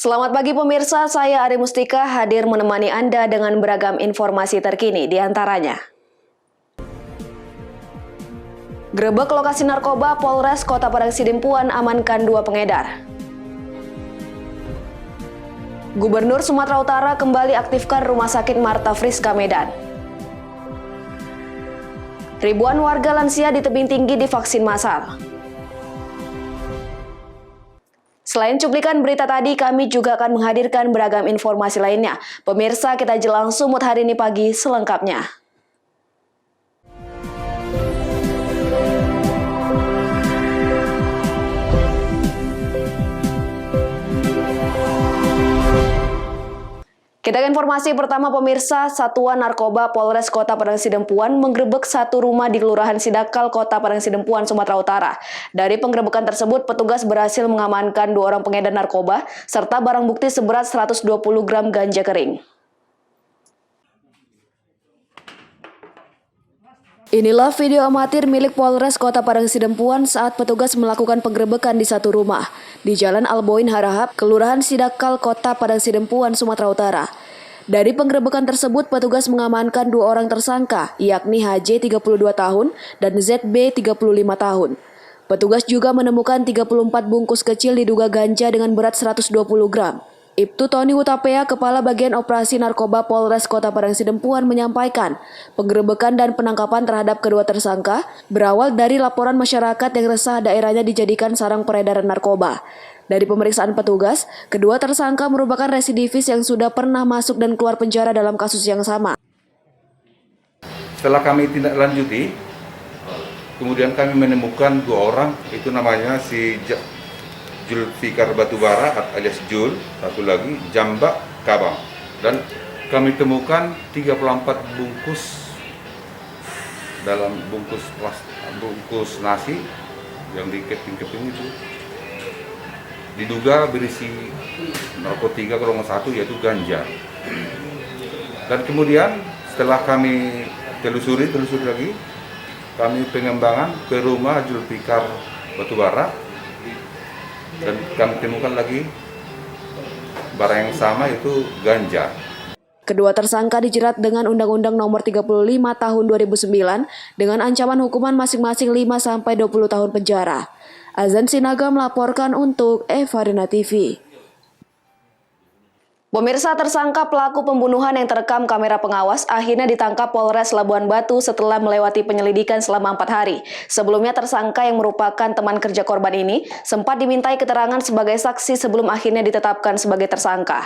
Selamat pagi pemirsa, saya Ari Mustika hadir menemani Anda dengan beragam informasi terkini di antaranya. Grebek lokasi narkoba, Polres Kota Padang Sidempuan amankan 2 pengedar. Gubernur Sumatera Utara kembali aktifkan Rumah Sakit Marta Friska Medan. Ribuan warga lansia di tebing tinggi divaksin massal. Selain cuplikan berita tadi, kami juga akan menghadirkan beragam informasi lainnya. Pemirsa, kita jelang sumut hari ini pagi selengkapnya. Kita ke informasi pertama pemirsa, Satuan Narkoba Polres Kota Padang Sidempuan menggerebek satu rumah di Kelurahan Sidakal, Kota Padang Sidempuan, Sumatera Utara. Dari penggerebekan tersebut, petugas berhasil mengamankan 2 orang pengedar narkoba serta barang bukti seberat 120 gram ganja kering. Inilah video amatir milik Polres Kota Padang Sidempuan saat petugas melakukan penggerebekan di satu rumah di Jalan Alboin Harahap, Kelurahan Sidakal, Kota Padang Sidempuan, Sumatera Utara. Dari penggerebekan tersebut, petugas mengamankan 2 orang tersangka, yakni HJ 32 tahun dan ZB 35 tahun. Petugas juga menemukan 34 bungkus kecil diduga ganja dengan berat 120 gram. Ibtu Tony Hutapea, Kepala Bagian Operasi Narkoba Polres Kota Padang Sidempuan menyampaikan, penggerebekan dan penangkapan terhadap kedua tersangka berawal dari laporan masyarakat yang resah daerahnya dijadikan sarang peredaran narkoba. Dari pemeriksaan petugas, kedua tersangka merupakan residivis yang sudah pernah masuk dan keluar penjara dalam kasus yang sama. Setelah kami tindak lanjuti, kemudian kami menemukan 2 orang, itu namanya si Julfikar Batubara alias Jul, satu lagi Jambak Kabang. Dan kami temukan 34 bungkus dalam bungkus nasi yang dikeping-keping itu. Diduga berisi narkotika golongan 1 yaitu ganja. Dan kemudian setelah kami telusuri lagi, kami pengembangan ke rumah Julfikar Batubara. Dan kami temukan lagi barang yang sama, itu ganja. Kedua tersangka dijerat dengan Undang-Undang Nomor 35 Tahun 2009 dengan ancaman hukuman masing-masing 5-20 tahun penjara. Azan Sinaga melaporkan untuk Evarina TV. Pemirsa, tersangka pelaku pembunuhan yang terekam kamera pengawas akhirnya ditangkap Polres Labuan Batu setelah melewati penyelidikan selama 4 hari. Sebelumnya tersangka yang merupakan teman kerja korban ini sempat dimintai keterangan sebagai saksi sebelum akhirnya ditetapkan sebagai tersangka.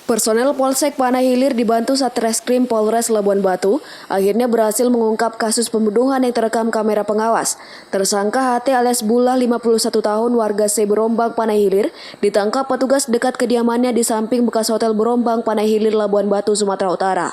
Personel Polsek Panai Hilir dibantu Satreskrim Polres Labuan Batu akhirnya berhasil mengungkap kasus pembunuhan yang terekam kamera pengawas. Tersangka HT alias Bulah 51 tahun warga C Berombang Panai Hilir ditangkap petugas dekat kediamannya di samping bekas Hotel Berombang Panai Hilir Labuan Batu, Sumatera Utara.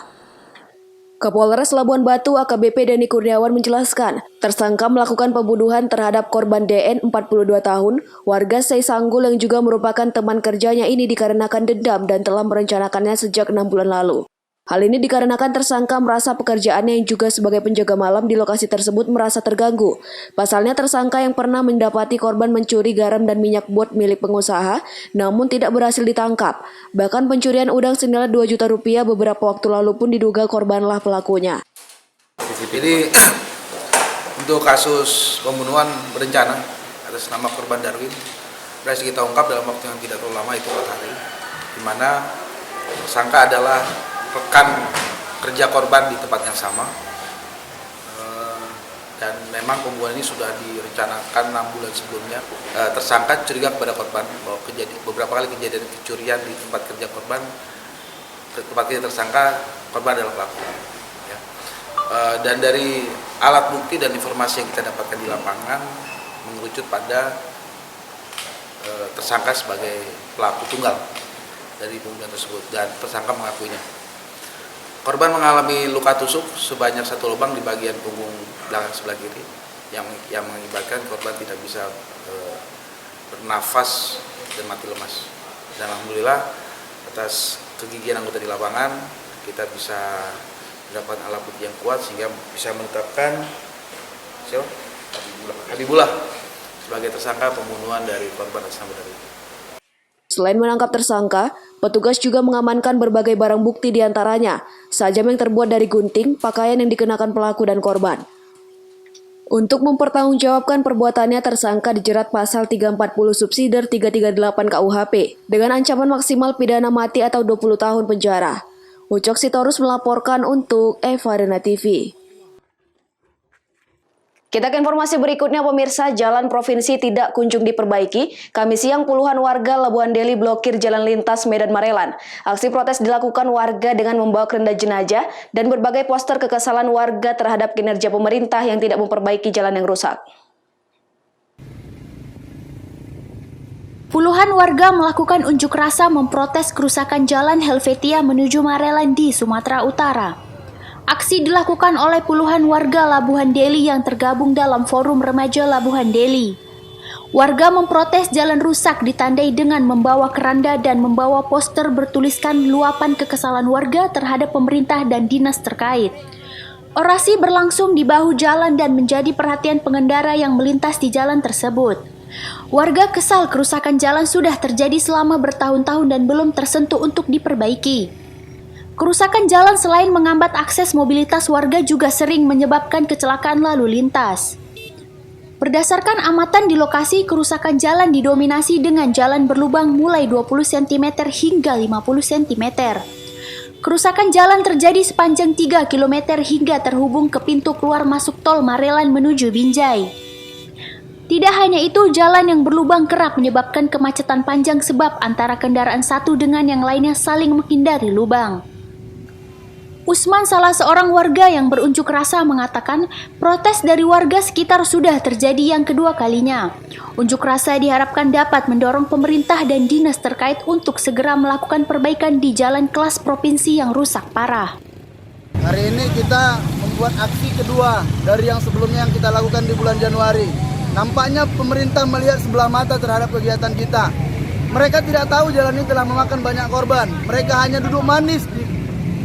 Kapolres Labuan Batu AKBP Denny Kurniawan menjelaskan, tersangka melakukan pembunuhan terhadap korban DN 42 tahun, warga Seisanggul yang juga merupakan teman kerjanya ini dikarenakan dendam dan telah merencanakannya sejak 6 bulan lalu. Hal ini dikarenakan tersangka merasa pekerjaannya yang juga sebagai penjaga malam di lokasi tersebut merasa terganggu. Pasalnya tersangka yang pernah mendapati korban mencuri garam dan minyak bot milik pengusaha, namun tidak berhasil ditangkap. Bahkan pencurian udang senilai 2 juta rupiah beberapa waktu lalu pun diduga korbanlah pelakunya. Jadi untuk kasus pembunuhan berencana atas nama korban Darwin berhasil kita ungkap dalam waktu yang tidak terlalu lama, itu 4 hari, di mana tersangka adalah rekan kerja korban di tempat yang sama, dan memang pembunuhan ini sudah direncanakan 6 bulan sebelumnya. Tersangka curiga kepada korban bahwa beberapa kali kejadian kecurian di tempat kerja korban, tempat kerja tersangka, korban adalah pelaku. Ya. Dan dari alat bukti dan informasi yang kita dapatkan di lapangan mengerucut pada tersangka sebagai pelaku tunggal dari pembunuhan tersebut, dan tersangka mengakuinya. Korban mengalami luka tusuk sebanyak 1 lubang di bagian punggung belakang sebelah kiri yang mengakibatkan korban tidak bisa bernafas dan mati lemas. Dan alhamdulillah atas kegigihan anggota di lapangan kita bisa mendapatkan alat bukti yang kuat sehingga bisa menetapkan siapa? Habibullah sebagai tersangka pembunuhan dari korban atas nama Darwin. Selain menangkap tersangka, petugas juga mengamankan berbagai barang bukti diantaranya sajam yang terbuat dari gunting, pakaian yang dikenakan pelaku dan korban. Untuk mempertanggungjawabkan perbuatannya, tersangka dijerat pasal 340 subsidiar 338 KUHP dengan ancaman maksimal pidana mati atau 20 tahun penjara. Ucok Sitorus melaporkan untuk Eva Arena TV. Kita ke informasi berikutnya, pemirsa. Jalan provinsi tidak kunjung diperbaiki. Kamis siang puluhan warga Labuhan Deli blokir jalan lintas Medan Marelan. Aksi protes dilakukan warga dengan membawa keranda jenazah dan berbagai poster kekesalan warga terhadap kinerja pemerintah yang tidak memperbaiki jalan yang rusak. Puluhan warga melakukan unjuk rasa memprotes kerusakan jalan Helvetia menuju Marelan di Sumatera Utara. Aksi dilakukan oleh puluhan warga Labuhan Deli yang tergabung dalam Forum Remaja Labuhan Deli. Warga memprotes jalan rusak ditandai dengan membawa keranda dan membawa poster bertuliskan luapan kekesalan warga terhadap pemerintah dan dinas terkait. Orasi berlangsung di bahu jalan dan menjadi perhatian pengendara yang melintas di jalan tersebut. Warga kesal kerusakan jalan sudah terjadi selama bertahun-tahun dan belum tersentuh untuk diperbaiki. Kerusakan jalan selain menghambat akses mobilitas warga juga sering menyebabkan kecelakaan lalu lintas. Berdasarkan amatan di lokasi, kerusakan jalan didominasi dengan jalan berlubang mulai 20 cm hingga 50 cm. Kerusakan jalan terjadi sepanjang 3 km hingga terhubung ke pintu keluar masuk tol Marelan menuju Binjai. Tidak hanya itu, jalan yang berlubang kerap menyebabkan kemacetan panjang sebab antara kendaraan satu dengan yang lainnya saling menghindari lubang. Usman, salah seorang warga yang berunjuk rasa, mengatakan protes dari warga sekitar sudah terjadi yang kedua kalinya. Unjuk rasa diharapkan dapat mendorong pemerintah dan dinas terkait untuk segera melakukan perbaikan di jalan kelas provinsi yang rusak parah. Hari ini kita membuat aksi kedua dari yang sebelumnya yang kita lakukan di bulan Januari. Nampaknya pemerintah melihat sebelah mata terhadap kegiatan kita. Mereka tidak tahu jalan ini telah memakan banyak korban. Mereka hanya duduk manis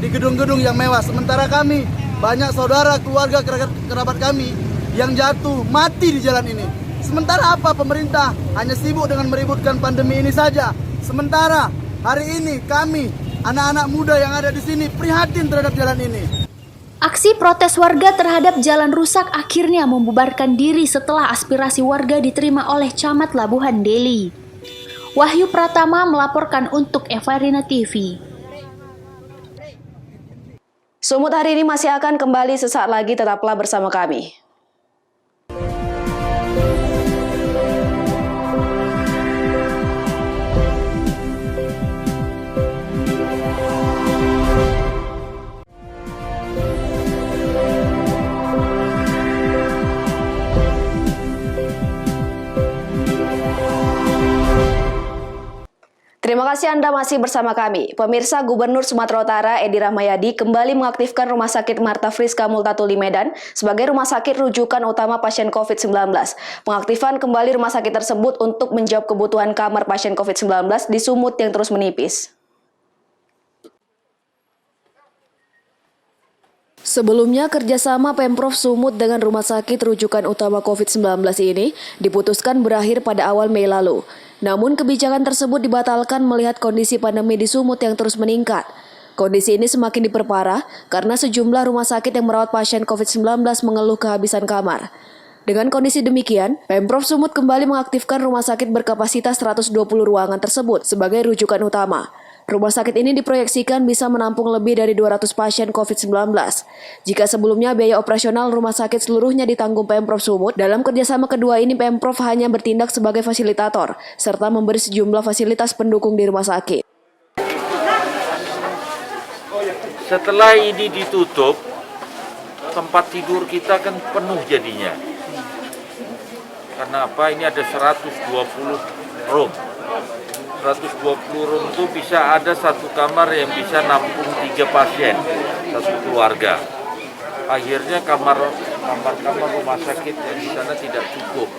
di gedung-gedung yang mewah. Sementara kami, banyak saudara, keluarga, kerabat kami yang jatuh, mati di jalan ini. Sementara apa? Pemerintah hanya sibuk dengan meributkan pandemi ini saja. Sementara hari ini kami, anak-anak muda yang ada di sini, prihatin terhadap jalan ini. Aksi protes warga terhadap jalan rusak akhirnya membubarkan diri setelah aspirasi warga diterima oleh Camat Labuhan Deli. Wahyu Pratama melaporkan untuk Eva Arena TV. Sumut hari ini masih akan kembali sesaat lagi, tetaplah bersama kami. Terima kasih Anda masih bersama kami. Pemirsa, Gubernur Sumatera Utara Edi Rahmayadi kembali mengaktifkan Rumah Sakit Marta Friska Multatuli Medan sebagai rumah sakit rujukan utama pasien COVID-19. Pengaktifan kembali rumah sakit tersebut untuk menjawab kebutuhan kamar pasien COVID-19 di Sumut yang terus menipis. Sebelumnya, kerjasama Pemprov Sumut dengan Rumah Sakit Rujukan Utama COVID-19 ini diputuskan berakhir pada awal Mei lalu. Namun kebijakan tersebut dibatalkan melihat kondisi pandemi di Sumut yang terus meningkat. Kondisi ini semakin diperparah karena sejumlah rumah sakit yang merawat pasien COVID-19 mengeluh kehabisan kamar. Dengan kondisi demikian, Pemprov Sumut kembali mengaktifkan rumah sakit berkapasitas 120 ruangan tersebut sebagai rujukan utama. Rumah sakit ini diproyeksikan bisa menampung lebih dari 200 pasien COVID-19. Jika sebelumnya biaya operasional rumah sakit seluruhnya ditanggung Pemprov Sumut, dalam kerjasama kedua ini Pemprov hanya bertindak sebagai fasilitator, serta memberi sejumlah fasilitas pendukung di rumah sakit. Setelah ini ditutup, tempat tidur kita kan penuh jadinya. Karena apa? Ini ada 120 room. 120 room itu bisa ada satu kamar yang bisa nampung 3 pasien, satu keluarga. Akhirnya kamar rumah sakit yang di sana tidak cukup.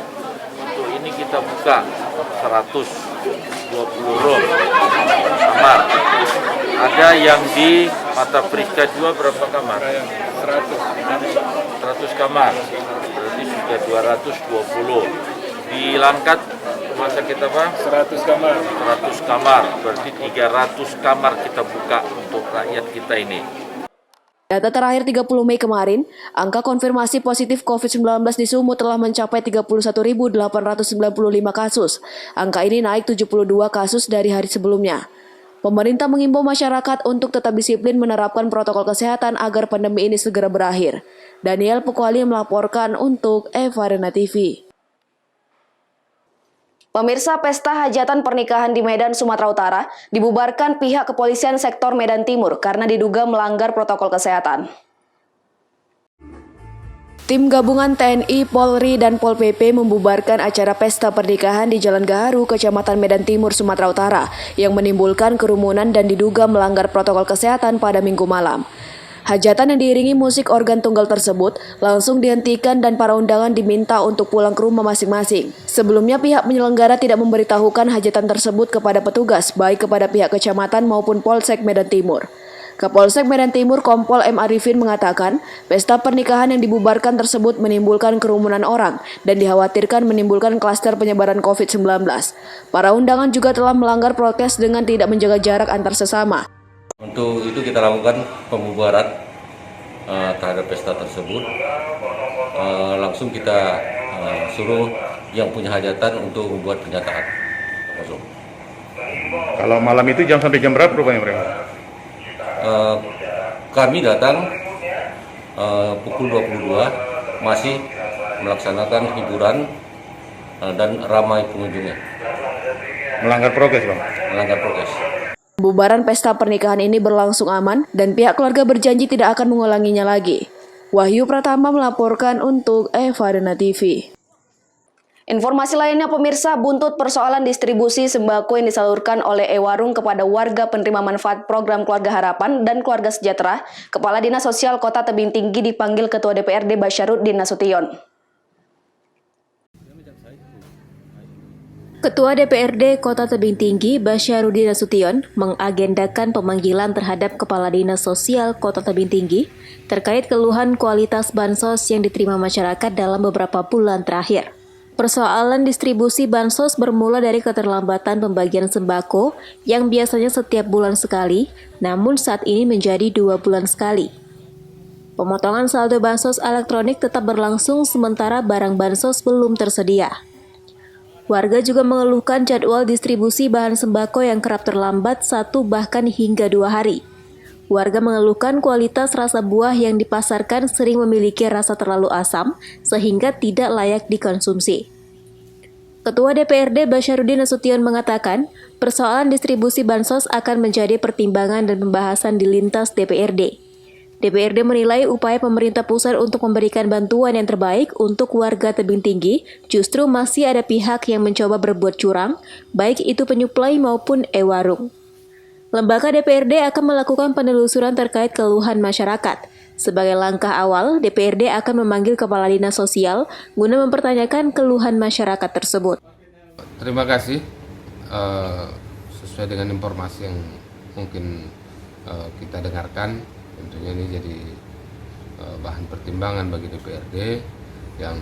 Untuk ini kita buka 120 room kamar. Ada yang di Marta Friska 2 berapa kamar? 100 kamar. Berarti sudah hingga 220. Di Langkat rumah sakit apa? 100 kamar. 100 kamar, berarti 300 kamar kita buka untuk rakyat kita ini. Data terakhir 30 Mei kemarin, angka konfirmasi positif COVID-19 di Sumut telah mencapai 31.895 kasus. Angka ini naik 72 kasus dari hari sebelumnya. Pemerintah mengimbau masyarakat untuk tetap disiplin menerapkan protokol kesehatan agar pandemi ini segera berakhir. Daniel Pukwali melaporkan untuk Eva Arena TV. Pemirsa, pesta hajatan pernikahan di Medan, Sumatera Utara dibubarkan pihak kepolisian sektor Medan Timur karena diduga melanggar protokol kesehatan. Tim gabungan TNI, Polri, dan Pol PP membubarkan acara pesta pernikahan di Jalan Gaharu, Kecamatan Medan Timur, Sumatera Utara yang menimbulkan kerumunan dan diduga melanggar protokol kesehatan pada Minggu malam. Hajatan yang diiringi musik organ tunggal tersebut langsung dihentikan dan para undangan diminta untuk pulang ke rumah masing-masing. Sebelumnya pihak penyelenggara tidak memberitahukan hajatan tersebut kepada petugas, baik kepada pihak kecamatan maupun Polsek Medan Timur. Kapolsek Medan Timur Kompol M. Arifin mengatakan, pesta pernikahan yang dibubarkan tersebut menimbulkan kerumunan orang dan dikhawatirkan menimbulkan klaster penyebaran COVID-19. Para undangan juga telah melanggar prokes dengan tidak menjaga jarak antar sesama. Untuk itu kita lakukan pembubaran terhadap pesta tersebut. Langsung kita suruh yang punya hajatan untuk membuat pernyataan. Masuk. Kalau malam itu jam sampai jam berapa rupanya mereka? Kami datang pukul 22 masih melaksanakan hiburan dan ramai pengunjungnya. Melanggar prokes, Bang? Melanggar prokes. Pembubaran pesta pernikahan ini berlangsung aman dan pihak keluarga berjanji tidak akan mengulanginya lagi. Wahyu Pratama melaporkan untuk Eva Arena TV. Informasi lainnya, pemirsa, buntut persoalan distribusi sembako yang disalurkan oleh e-Warung kepada warga penerima manfaat program Keluarga Harapan dan Keluarga Sejahtera, Kepala Dinas Sosial Kota Tebing Tinggi dipanggil Ketua DPRD Basyarudin Nasution. Ketua DPRD Kota Tebing Tinggi Basyarudin Nasution mengagendakan pemanggilan terhadap Kepala Dinas Sosial Kota Tebing Tinggi terkait keluhan kualitas bansos yang diterima masyarakat dalam beberapa bulan terakhir. Persoalan distribusi bansos bermula dari keterlambatan pembagian sembako yang biasanya setiap bulan sekali, namun saat ini menjadi 2 bulan sekali. Pemotongan saldo bansos elektronik tetap berlangsung sementara barang bansos belum tersedia. Warga juga mengeluhkan jadwal distribusi bahan sembako yang kerap terlambat 1 bahkan hingga 2 hari. Warga mengeluhkan kualitas rasa buah yang dipasarkan sering memiliki rasa terlalu asam sehingga tidak layak dikonsumsi. Ketua DPRD Basyarudin Nasution mengatakan, persoalan distribusi bansos akan menjadi pertimbangan dan pembahasan di lintas DPRD. DPRD menilai upaya pemerintah pusat untuk memberikan bantuan yang terbaik untuk warga Tebing Tinggi justru masih ada pihak yang mencoba berbuat curang, baik itu penyuplai maupun e-Warung. Lembaga DPRD akan melakukan penelusuran terkait keluhan masyarakat. Sebagai langkah awal, DPRD akan memanggil Kepala Dinas Sosial guna mempertanyakan keluhan masyarakat tersebut. Terima kasih. Sesuai dengan informasi yang mungkin kita dengarkan, tentunya ini jadi bahan pertimbangan bagi DPRD yang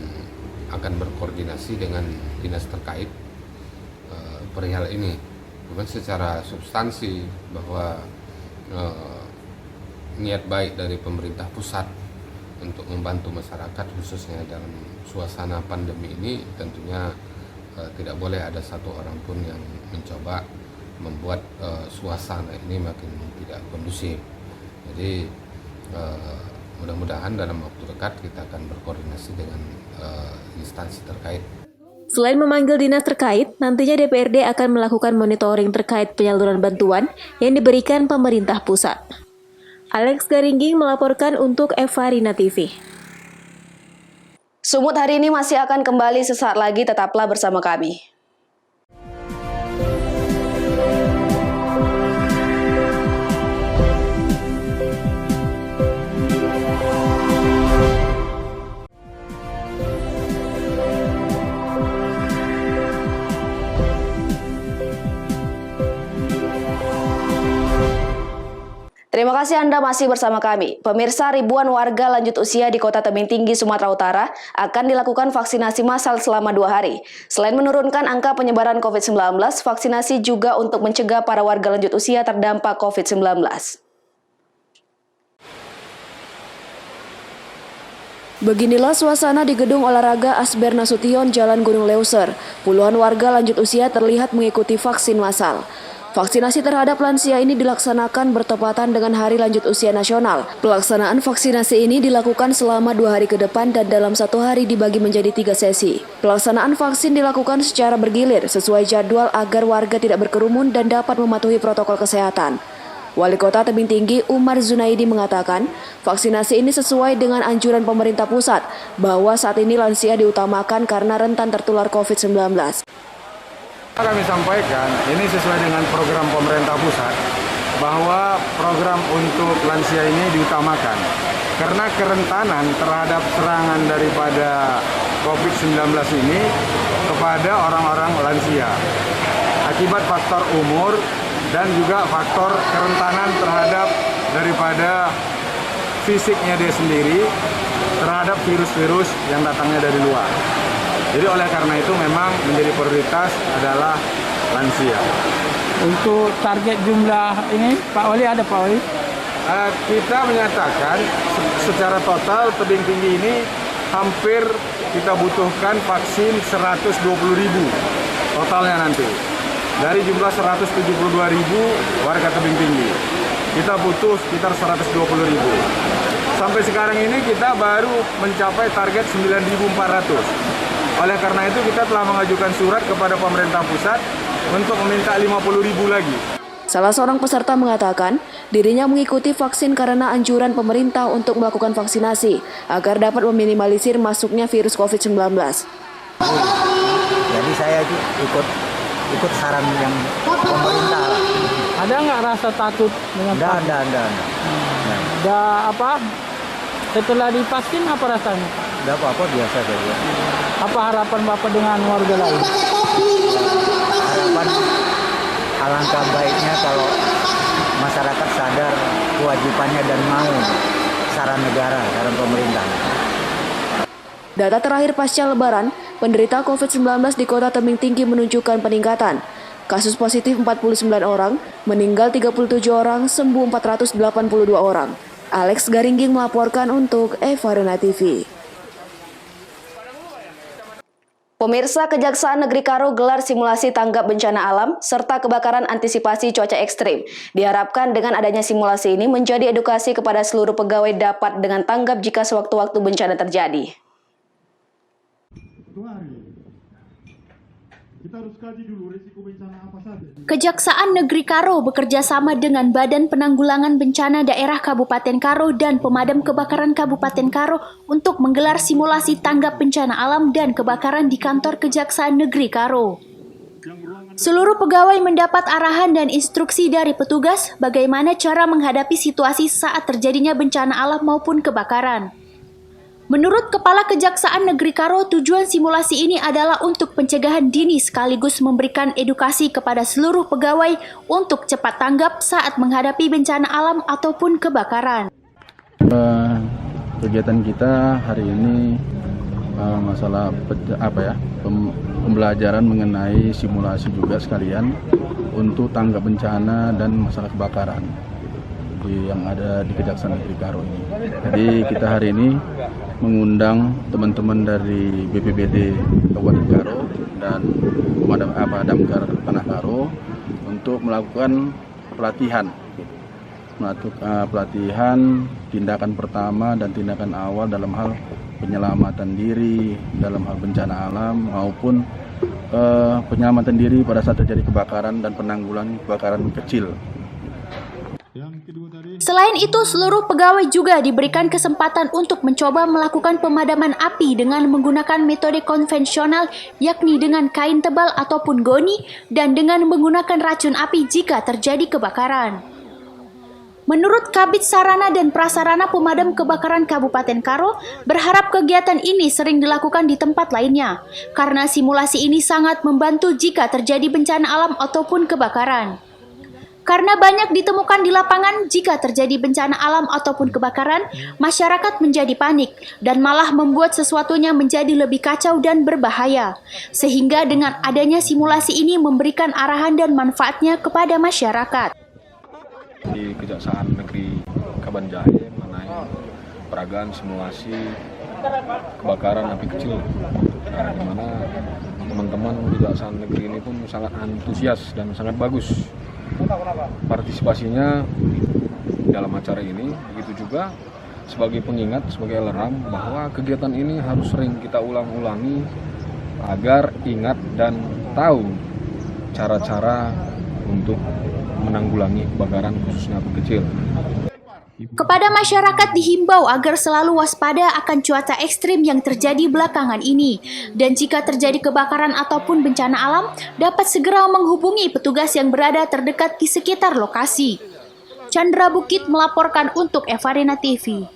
akan berkoordinasi dengan dinas terkait perihal ini. Bukan secara substansi bahwa niat baik dari pemerintah pusat untuk membantu masyarakat khususnya dalam suasana pandemi ini tentunya tidak boleh ada satu orang pun yang mencoba membuat suasana ini makin tidak kondusif. Jadi mudah-mudahan dalam waktu dekat kita akan berkoordinasi dengan instansi terkait. Selain memanggil dinas terkait, nantinya DPRD akan melakukan monitoring terkait penyaluran bantuan yang diberikan pemerintah pusat. Alex Garingging melaporkan untuk Eva Arena TV. Sumut hari ini masih akan kembali sesaat lagi, tetaplah bersama kami. Terima kasih Anda masih bersama kami. Pemirsa, ribuan warga lanjut usia di Kota Tebing Tinggi, Sumatera Utara akan dilakukan vaksinasi massal selama 2 hari. Selain menurunkan angka penyebaran COVID-19, vaksinasi juga untuk mencegah para warga lanjut usia terdampak COVID-19. Beginilah suasana di Gedung Olahraga Asber Nasution, Jalan Gunung Leuser. Puluhan warga lanjut usia terlihat mengikuti vaksin massal. Vaksinasi terhadap lansia ini dilaksanakan bertepatan dengan Hari Lanjut Usia Nasional. Pelaksanaan vaksinasi ini dilakukan selama 2 hari ke depan dan dalam 1 hari dibagi menjadi 3 sesi. Pelaksanaan vaksin dilakukan secara bergilir sesuai jadwal agar warga tidak berkerumun dan dapat mematuhi protokol kesehatan. Wali Kota Tebing Tinggi Umar Zunaidi mengatakan, vaksinasi ini sesuai dengan anjuran pemerintah pusat bahwa saat ini lansia diutamakan karena rentan tertular COVID-19. Kami sampaikan, ini sesuai dengan program pemerintah pusat, bahwa program untuk lansia ini diutamakan. Karena kerentanan terhadap serangan daripada COVID-19 ini kepada orang-orang lansia. Akibat faktor umur dan juga faktor kerentanan terhadap daripada fisiknya dia sendiri terhadap virus-virus yang datangnya dari luar. Jadi oleh karena itu memang menjadi prioritas adalah lansia. Untuk target jumlah ini, Pak Wali ada Pak Wali? Kita menyatakan secara total Tebing Tinggi ini hampir kita butuhkan vaksin 120.000 totalnya nanti. Dari jumlah 172.000 warga Tebing Tinggi, kita butuh sekitar 120.000. Sampai sekarang ini kita baru mencapai target 9.400. Oleh karena itu kita telah mengajukan surat kepada pemerintah pusat untuk meminta 50.000 lagi. Salah seorang peserta mengatakan dirinya mengikuti vaksin karena anjuran pemerintah untuk melakukan vaksinasi agar dapat meminimalisir masuknya virus COVID-19. Jadi saya ikut saran yang pemerintah. Ada nggak rasa takut dengan vaksin? Ada apa? Setelah divaksin apa rasanya? Tidak apa-apa, biasa saja. Apa harapan Bapak dengan warga lain? Harapan alangkah baiknya kalau masyarakat sadar kewajibannya dan mau saran negara, saran pemerintah. Data terakhir pasca Lebaran, penderita COVID-19 di Kota Tebing Tinggi menunjukkan peningkatan. Kasus positif 49 orang, meninggal 37 orang, sembuh 482 orang. Alex Garingging melaporkan untuk Eva Rena TV. Pemirsa, Kejaksaan Negeri Karo gelar simulasi tanggap bencana alam serta kebakaran antisipasi cuaca ekstrim. Diharapkan dengan adanya simulasi ini menjadi edukasi kepada seluruh pegawai dapat dengan tanggap jika sewaktu-waktu bencana terjadi. Kita harus kaji dulu risiko bencana apa saja. Kejaksaan Negeri Karo bekerja sama dengan Badan Penanggulangan Bencana Daerah Kabupaten Karo dan Pemadam Kebakaran Kabupaten Karo untuk menggelar simulasi tanggap bencana alam dan kebakaran di kantor Kejaksaan Negeri Karo. Seluruh pegawai mendapat arahan dan instruksi dari petugas bagaimana cara menghadapi situasi saat terjadinya bencana alam maupun kebakaran. Menurut Kepala Kejaksaan Negeri Karo, tujuan simulasi ini adalah untuk pencegahan dini sekaligus memberikan edukasi kepada seluruh pegawai untuk cepat tanggap saat menghadapi bencana alam ataupun kebakaran. Kegiatan kita hari ini masalah pembelajaran mengenai simulasi juga sekalian untuk tanggap bencana dan masalah kebakaran yang ada di Kejaksaan Negeri Karo ini. Jadi kita hari ini mengundang teman-teman dari BPBD Kabupaten Karo dan Pemadam Damkar Tanah Karo untuk melakukan pelatihan tindakan pertama dan tindakan awal dalam hal penyelamatan diri dalam hal bencana alam maupun penyelamatan diri pada saat terjadi kebakaran dan penanggulangan kebakaran kecil. Selain itu, seluruh pegawai juga diberikan kesempatan untuk mencoba melakukan pemadaman api dengan menggunakan metode konvensional, yakni dengan kain tebal ataupun goni, dan dengan menggunakan racun api jika terjadi kebakaran. Menurut Kabid Sarana dan Prasarana Pemadam Kebakaran Kabupaten Karo, berharap kegiatan ini sering dilakukan di tempat lainnya, karena simulasi ini sangat membantu jika terjadi bencana alam ataupun kebakaran. Karena banyak ditemukan di lapangan, jika terjadi bencana alam ataupun kebakaran, masyarakat menjadi panik dan malah membuat sesuatunya menjadi lebih kacau dan berbahaya. Sehingga dengan adanya simulasi ini memberikan arahan dan manfaatnya kepada masyarakat. Di Kejaksaan Negeri Kabanjahe mengenai peragaan simulasi kebakaran api kecil, di mana teman-teman Kejaksaan Negeri ini pun sangat antusias dan sangat bagus partisipasinya dalam acara ini. Begitu juga sebagai pengingat, sebagai alarm bahwa kegiatan ini harus sering kita ulang-ulangi agar ingat dan tahu cara-cara untuk menanggulangi kebakaran khususnya api kecil. Kepada masyarakat dihimbau agar selalu waspada akan cuaca ekstrim yang terjadi belakangan ini. Dan jika terjadi kebakaran ataupun bencana alam, dapat segera menghubungi petugas yang berada terdekat di sekitar lokasi. Chandra Bukit melaporkan untuk Evarina TV.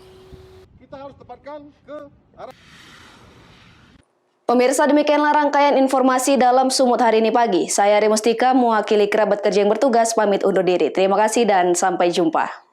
Pemirsa, demikianlah rangkaian informasi dalam Sumut hari ini pagi. Saya Rimustika, mewakili kerabat kerja yang bertugas, pamit undur diri. Terima kasih dan sampai jumpa.